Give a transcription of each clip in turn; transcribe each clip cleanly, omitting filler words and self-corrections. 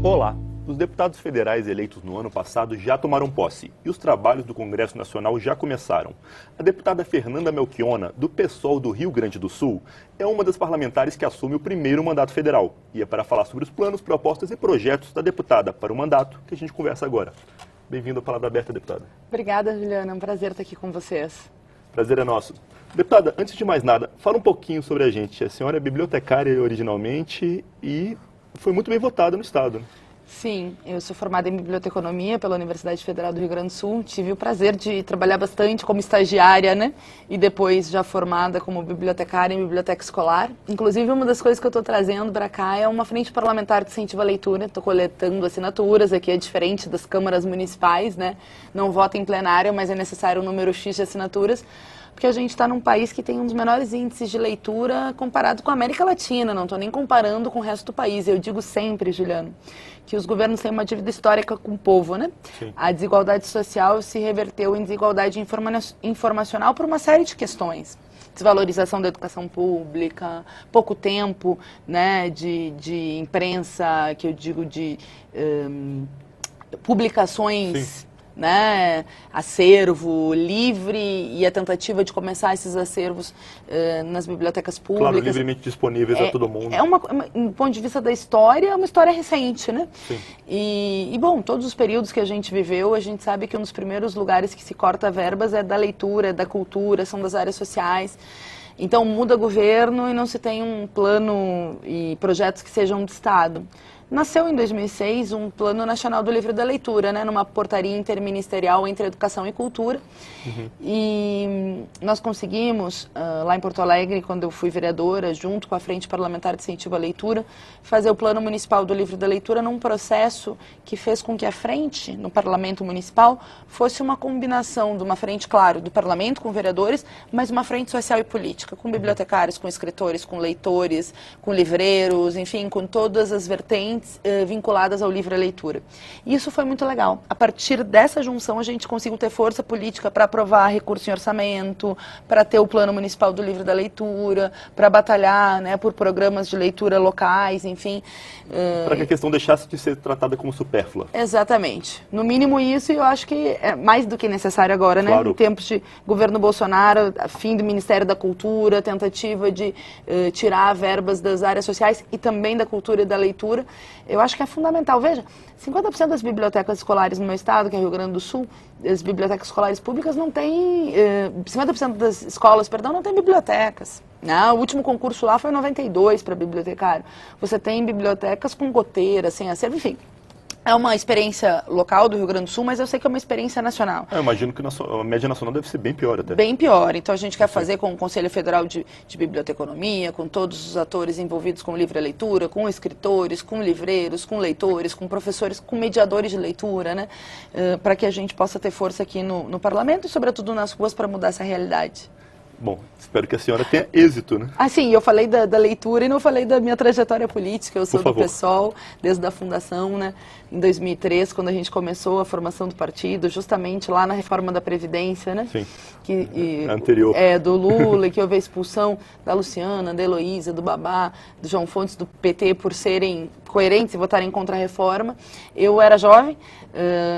Olá! Os deputados federais eleitos no ano passado já tomaram posse e os trabalhos do Congresso Nacional já começaram. A deputada Fernanda Melchiona, do PSOL do Rio Grande do Sul, é uma das parlamentares que assume o primeiro mandato federal. E é para falar sobre os planos, propostas e projetos da deputada para o mandato que a gente conversa agora. Bem-vindo à Palavra Aberta, deputada. Obrigada, Juliana. É um prazer estar aqui com vocês. Prazer é nosso. Deputada, antes de mais nada, fala um pouquinho sobre a gente. A senhora é bibliotecária originalmente e foi muito bem votada no Estado, né? Sim, eu sou formada em biblioteconomia pela Universidade Federal do Rio Grande do Sul. Tive o prazer de trabalhar bastante como estagiária, né? E depois já formada como bibliotecária em biblioteca escolar. Inclusive, uma das coisas que eu estou trazendo para cá é uma frente parlamentar de incentivo à leitura. Estou coletando assinaturas, aqui é diferente das câmaras municipais, né? Não vota em plenário, mas é necessário um número X de assinaturas, porque a gente está num país que tem um dos menores índices de leitura comparado com a América Latina, não estou nem comparando com o resto do país. Eu digo sempre, Juliano, que os governos têm uma dívida histórica com o povo, né? Sim. A desigualdade social se reverteu em desigualdade informacional por uma série de questões. Desvalorização da educação pública, pouco tempo, né, de imprensa, que eu digo de publicações... Sim. Né, acervo livre e a tentativa de começar esses acervos nas bibliotecas públicas. Claro, livremente disponíveis a todo mundo. Do ponto de vista da história, é uma história recente, né? Sim. E, bom, todos os períodos que a gente viveu, a gente sabe que um dos primeiros lugares que se corta verbas é da leitura, da cultura, são das áreas sociais. Então, muda governo e não se tem um plano e projetos que sejam do Estado. Nasceu em 2006 um Plano Nacional do Livro e da Leitura, né, numa portaria interministerial entre Educação e Cultura. Uhum. E nós conseguimos, lá em Porto Alegre, quando eu fui vereadora, junto com a Frente Parlamentar de Incentivo à Leitura, fazer o Plano Municipal do Livro e da Leitura num processo que fez com que a frente, no Parlamento Municipal, fosse uma combinação de uma frente, claro, do Parlamento com vereadores, mas uma frente social e política, com bibliotecários, com escritores, com leitores, com livreiros, enfim, com todas as vertentes vinculadas ao livro e à leitura. E isso foi muito legal. A partir dessa junção, a gente conseguiu ter força política para aprovar recurso em orçamento, para ter o Plano Municipal do Livro e da Leitura, para batalhar, né, por programas de leitura locais, enfim. Para que a questão deixasse de ser tratada como supérflua. Exatamente. No mínimo isso, e eu acho que é mais do que necessário agora, claro, né? Em tempos de governo Bolsonaro, fim do Ministério da Cultura, tentativa de tirar verbas das áreas sociais e também da cultura e da leitura. Eu acho que é fundamental. Veja, 50% das bibliotecas escolares no meu estado, que é Rio Grande do Sul, as bibliotecas escolares públicas não têm... 50% das escolas, perdão, não têm bibliotecas. Não, o último concurso lá foi 92 para bibliotecário. Você tem bibliotecas com goteira, sem acervo, enfim. É uma experiência local do Rio Grande do Sul, mas eu sei que é uma experiência nacional. Eu imagino que a média nacional deve ser bem pior até. Bem pior. Então a gente quer fazer com o Conselho Federal de Biblioteconomia, com todos os atores envolvidos com livre leitura, com escritores, com livreiros, com leitores, com professores, com mediadores de leitura, né? Para que a gente possa ter força aqui no parlamento e, sobretudo, nas ruas para mudar essa realidade. Bom, espero que a senhora tenha êxito, né? Ah, sim, eu falei da leitura e não falei da minha trajetória política. Eu sou do PSOL, desde a fundação, né? Em 2003, quando a gente começou a formação do partido, justamente lá na reforma da Previdência, né? Sim, anterior. Do Lula, que houve a expulsão da Luciana, da Heloísa, do Babá, do João Fontes, do PT, por serem coerentes e votarem contra a reforma. Eu era jovem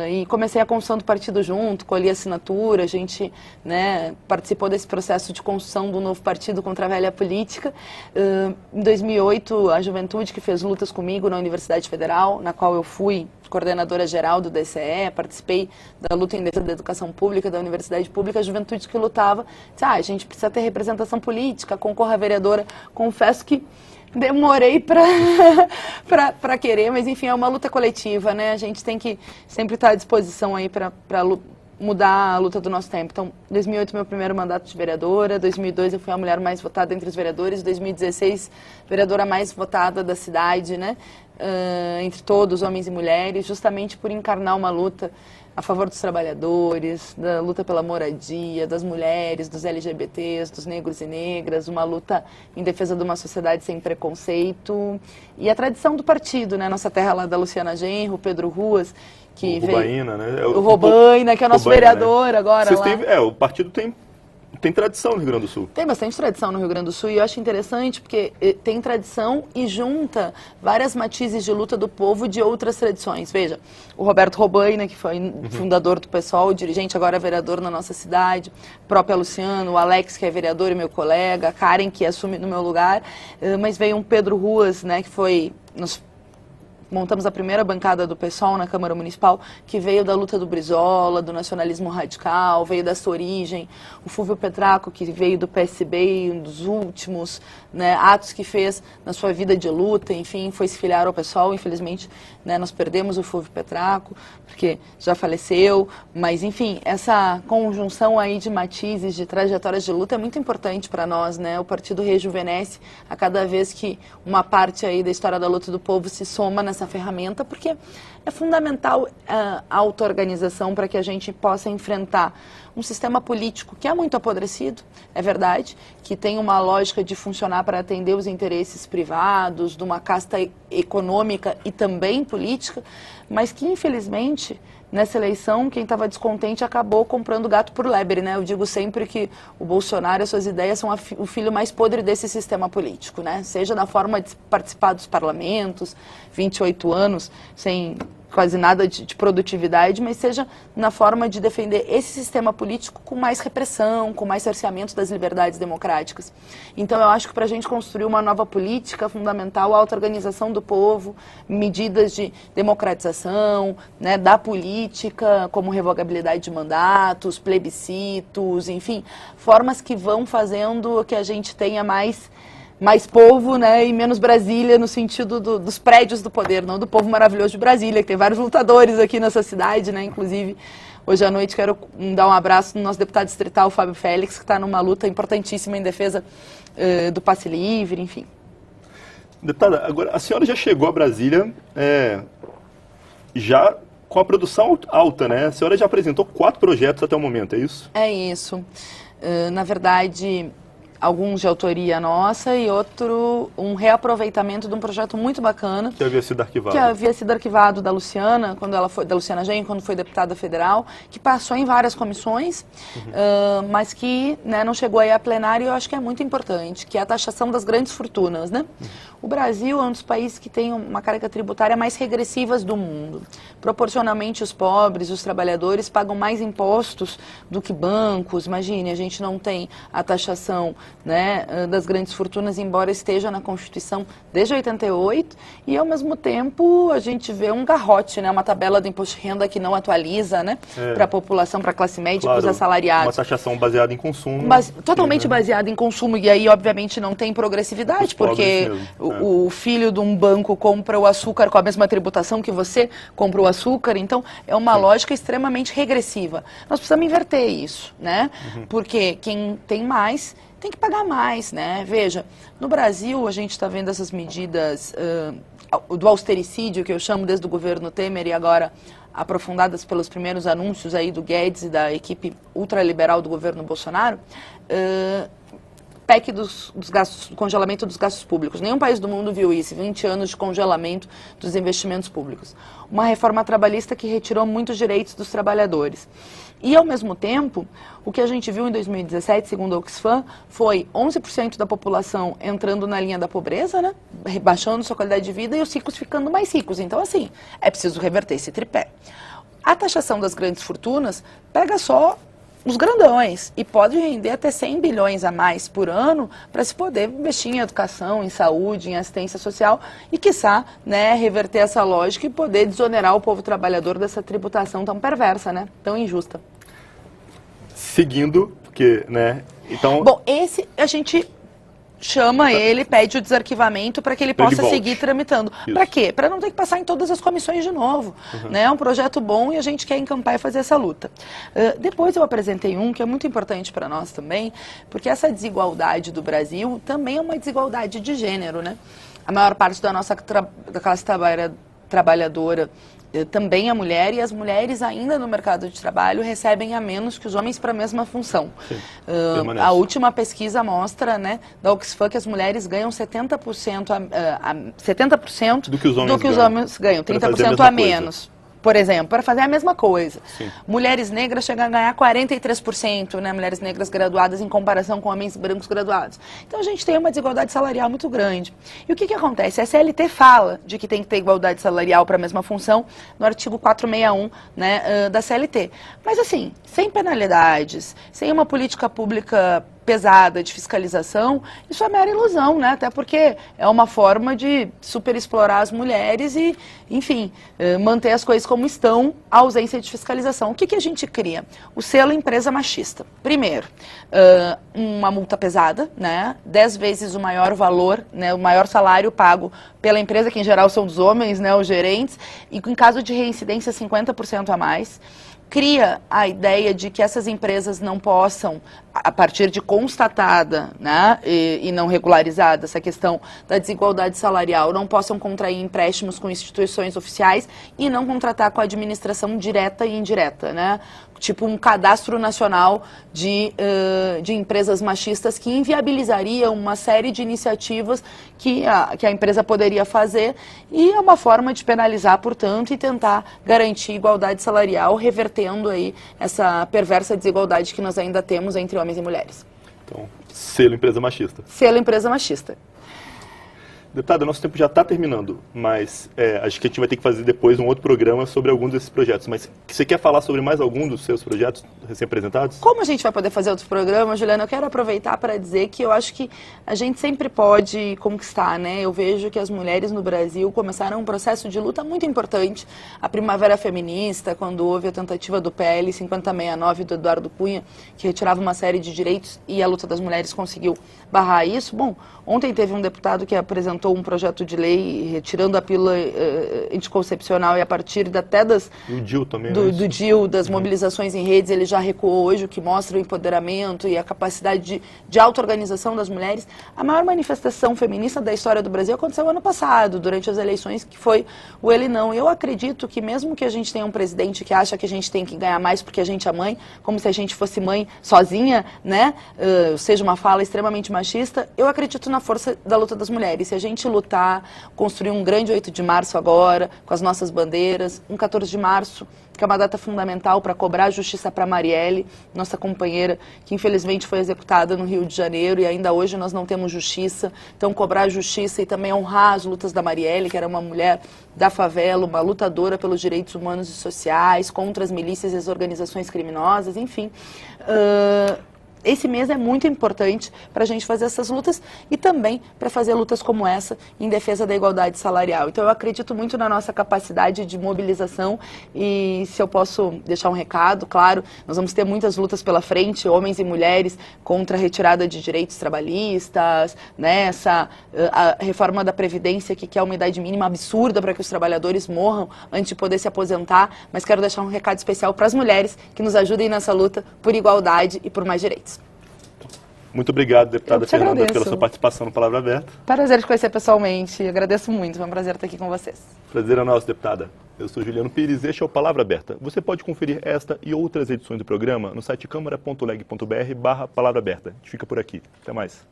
e comecei a construção do partido junto, colhi assinatura, a gente, né, participou desse processo de construção do novo partido contra a velha política. Em 2008, a juventude que fez lutas comigo na Universidade Federal, na qual eu fui coordenadora geral do DCE, participei da luta em defesa da educação pública, da universidade pública, a juventude que lutava, disse, a gente precisa ter representação política, concorra a vereadora. Confesso que demorei para querer, mas enfim, é uma luta coletiva, né? A gente tem que sempre estar à disposição aí para mudar a luta do nosso tempo. Então, 2008 meu primeiro mandato de vereadora, 2002 eu fui a mulher mais votada entre os vereadores, 2016 vereadora mais votada da cidade, né? Entre todos, homens e mulheres, justamente por encarnar uma luta a favor dos trabalhadores, da luta pela moradia, das mulheres, dos LGBTs, dos negros e negras, uma luta em defesa de uma sociedade sem preconceito. E a tradição do partido, né? Nossa terra lá da Luciana Genro, Pedro Ruas, que o Robaina, né? O Robaina, que é o nosso vereador, né? Agora lá. O partido tem Tem tradição no Rio Grande do Sul. Tem bastante tradição no Rio Grande do Sul e eu acho interessante porque tem tradição e junta várias matizes de luta do povo de outras tradições. Veja, o Roberto Robaina, que foi fundador do PSOL, dirigente, agora é vereador na nossa cidade, a própria Luciano, o Alex, que é vereador e meu colega, a Karen, que assume no meu lugar, mas veio um Pedro Ruas, né, que foi... Montamos a primeira bancada do PSOL na Câmara Municipal, que veio da luta do Brizola, do nacionalismo radical, veio da sua origem. O Fúvio Petraco, que veio do PSB, um dos últimos, né, atos que fez na sua vida de luta, enfim, foi se filiar ao PSOL. Infelizmente, né, nós perdemos o Fúvio Petraco, porque já faleceu. Mas, enfim, essa conjunção aí de matizes, de trajetórias de luta é muito importante para nós, né? O partido rejuvenesce a cada vez que uma parte aí da história da luta do povo se soma nessa ferramenta, porque é fundamental a auto-organização para que a gente possa enfrentar um sistema político que é muito apodrecido, é verdade, que tem uma lógica de funcionar para atender os interesses privados, de uma casta econômica e também política, mas que, infelizmente, nessa eleição, quem estava descontente acabou comprando gato por lebre, né? Eu digo sempre que o Bolsonaro e as suas ideias são o filho mais podre desse sistema político, né? Seja na forma de participar dos parlamentos, 28 anos, sem quase nada de produtividade, mas seja na forma de defender esse sistema político com mais repressão, com mais cerceamento das liberdades democráticas. Então, eu acho que para a gente construir uma nova política, é fundamental a auto-organização do povo, medidas de democratização, né, da política, como revogabilidade de mandatos, plebiscitos, enfim, formas que vão fazendo que a gente tenha mais povo, né, e menos Brasília no sentido dos prédios do poder, não do povo maravilhoso de Brasília, que tem vários lutadores aqui nessa cidade, né, inclusive hoje à noite quero dar um abraço no nosso deputado distrital, Fábio Félix, que está numa luta importantíssima em defesa do passe livre, enfim. Deputada, agora a senhora já chegou a Brasília já com a produção alta, né? A senhora já apresentou 4 projetos até o momento, é isso? É isso. Na verdade, alguns de autoria nossa e outro, um reaproveitamento de um projeto muito bacana. Que havia sido arquivado. Que havia sido arquivado da Luciana, da Luciana Genro, quando foi deputada federal, que passou em várias comissões, mas que, né, não chegou aí a plenário, e eu acho que é muito importante, que é a taxação das grandes fortunas, né? O Brasil é um dos países que tem uma carga tributária mais regressivas do mundo. Proporcionalmente, os pobres, os trabalhadores pagam mais impostos do que bancos. Imagine, a gente não tem a taxação, né, das grandes fortunas, embora esteja na Constituição desde 88, e ao mesmo tempo a gente vê um garrote, né, uma tabela do imposto de renda que não atualiza, né, para a população, para a classe média, claro, para os assalariados. Uma taxação baseada em consumo. Totalmente baseada em consumo, e aí obviamente não tem progressividade, porque o filho de um banco compra o açúcar com a mesma tributação que você compra o açúcar, então é uma lógica extremamente regressiva. Nós precisamos inverter isso, né, porque quem tem mais tem que pagar mais, né? Veja, no Brasil a gente está vendo essas medidas do austericídio, que eu chamo desde o governo Temer e agora aprofundadas pelos primeiros anúncios aí do Guedes e da equipe ultraliberal do governo Bolsonaro, PEC dos gastos, congelamento dos gastos públicos. Nenhum país do mundo viu isso, 20 anos de congelamento dos investimentos públicos. Uma reforma trabalhista que retirou muitos direitos dos trabalhadores. E, ao mesmo tempo, o que a gente viu em 2017, segundo a Oxfam, foi 11% da população entrando na linha da pobreza, né, rebaixando sua qualidade de vida, e os ricos ficando mais ricos. Então, assim, é preciso reverter esse tripé. A taxação das grandes fortunas pega só os grandões e pode render até 100 bilhões a mais por ano para se poder investir em educação, em saúde, em assistência social e, quiçá, né, reverter essa lógica e poder desonerar o povo trabalhador dessa tributação tão perversa, né, tão injusta. Seguindo, porque, né, então... Bom, esse a gente chama ele, pede o desarquivamento para que ele possa seguir tramitando. Para quê? Para não ter que passar em todas as comissões de novo. Né? É um projeto bom e a gente quer encampar e fazer essa luta. Depois eu apresentei um que é muito importante para nós também, porque essa desigualdade do Brasil também é uma desigualdade de gênero, né? A maior parte da nossa da classe trabalhadora também é mulher, e as mulheres ainda no mercado de trabalho recebem a menos que os homens para a mesma função. A última pesquisa mostra, né, da Oxfam, que as mulheres ganham 70% do que os homens ganham, 30% a menos. por exemplo, para fazer a mesma coisa. Sim. Mulheres negras chegam a ganhar 43%, né, mulheres negras graduadas em comparação com homens brancos graduados. Então a gente tem uma desigualdade salarial muito grande. E o que acontece? A CLT fala de que tem que ter igualdade salarial para a mesma função no artigo 461, né, da CLT. Mas assim, sem penalidades, sem uma política pública pesada de fiscalização, isso é mera ilusão, né? Até porque é uma forma de superexplorar as mulheres e, enfim, manter as coisas como estão, a ausência de fiscalização. O que a gente cria? O selo empresa machista. Primeiro, uma multa pesada, né? 10 vezes o maior valor, né? O maior salário pago pela empresa, que em geral são dos homens, né? Os gerentes, e em caso de reincidência, 50% a mais. Cria a ideia de que essas empresas não possam, a partir de constatada, né, e não regularizada essa questão da desigualdade salarial, não possam contrair empréstimos com instituições oficiais e não contratar com a administração direta e indireta, né? Tipo um cadastro nacional de empresas machistas que inviabilizaria uma série de iniciativas que a empresa poderia fazer, e é uma forma de penalizar, portanto, e tentar garantir igualdade salarial, revertendo aí essa perversa desigualdade que nós ainda temos entre homens e mulheres. Então, selo empresa machista. Selo empresa machista. Deputada, nosso tempo já está terminando, mas acho que a gente vai ter que fazer depois um outro programa sobre alguns desses projetos. Mas você quer falar sobre mais algum dos seus projetos recém-apresentados? Como a gente vai poder fazer outros programas, Juliana, eu quero aproveitar para dizer que eu acho que a gente sempre pode conquistar, né? Eu vejo que as mulheres no Brasil começaram um processo de luta muito importante. A Primavera Feminista, quando houve a tentativa do PL 5069 do Eduardo Cunha, que retirava uma série de direitos, e a luta das mulheres conseguiu barrar isso. Bom, ontem teve um deputado que apresentou um projeto de lei retirando a pílula anticoncepcional, e a partir até das... E o DIU também, do DIU, das mobilizações em redes, ele já recuou hoje, o que mostra o empoderamento e a capacidade de auto-organização das mulheres. A maior manifestação feminista da história do Brasil aconteceu ano passado, durante as eleições, que foi o Ele Não. Eu acredito que mesmo que a gente tenha um presidente que acha que a gente tem que ganhar mais porque a gente é mãe, como se a gente fosse mãe sozinha, né? Seja uma fala extremamente machista, eu acredito na força da luta das mulheres. Se a gente lutar, construir um grande 8 de março agora, com as nossas bandeiras, um 14 de março, que é uma data fundamental para cobrar justiça para Marielle, nossa companheira, que infelizmente foi executada no Rio de Janeiro, e ainda hoje nós não temos justiça. Então, cobrar justiça e também honrar as lutas da Marielle, que era uma mulher da favela, uma lutadora pelos direitos humanos e sociais, contra as milícias e as organizações criminosas, enfim. Esse mês é muito importante para a gente fazer essas lutas e também para fazer lutas como essa em defesa da igualdade salarial. Então eu acredito muito na nossa capacidade de mobilização, e se eu posso deixar um recado, claro, nós vamos ter muitas lutas pela frente, homens e mulheres, contra a retirada de direitos trabalhistas, né, a reforma da Previdência, que quer uma idade mínima absurda para que os trabalhadores morram antes de poder se aposentar, mas quero deixar um recado especial para as mulheres que nos ajudem nessa luta por igualdade e por mais direitos. Muito obrigado, deputada Fernanda, agradeço pela sua participação no Palavra Aberta. Prazer te conhecer pessoalmente, agradeço muito, foi um prazer estar aqui com vocês. Prazer é nosso, deputada. Eu sou Juliano Pires, este é o Palavra Aberta. Você pode conferir esta e outras edições do programa no site câmara.leg.br/Palavra Aberta. A gente fica por aqui. Até mais.